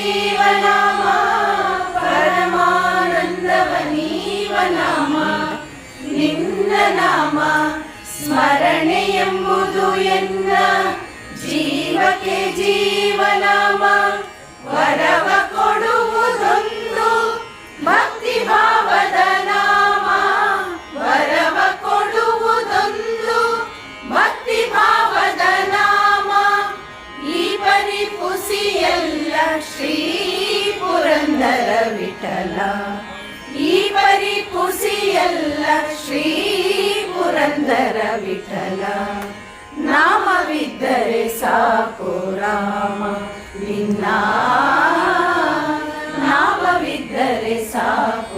ಜೀವನಾಮ ಪರಮಾನಂದವ ನೀವನಾಮ ನಿನ್ನ ನಾಮ ಸ್ಮರಣೆ ಎಂಬುದು ಎನ್ನ ಜೀವಕ್ಕೆ ಜೀವನಾಮ ವರವ ಕೊಡುವುದೊಂದು ಭಕ್ತಿ ಭಾವದ ನಾಮ ವರವ ಕೊಡುವುದೊಂದು ಭಕ್ತಿ ಭಾವದ ನಾಮ ಈ ಪರಿಪುಸಿಯಲ್ಲ ಶ್ರೀ ಪುರಂದರ ವಿಠಲ ಈ ಪರಿಪುಸಿಯಲ್ಲ ಶ್ರೀ ಪುರಂದರ ವಿಠಲ ನಾಮವಿದ್ದರೆ ಸಾಕು ರಾಮ ನಿನ್ನ ನಾಮವಿದ್ದರೆ ಸಾಕು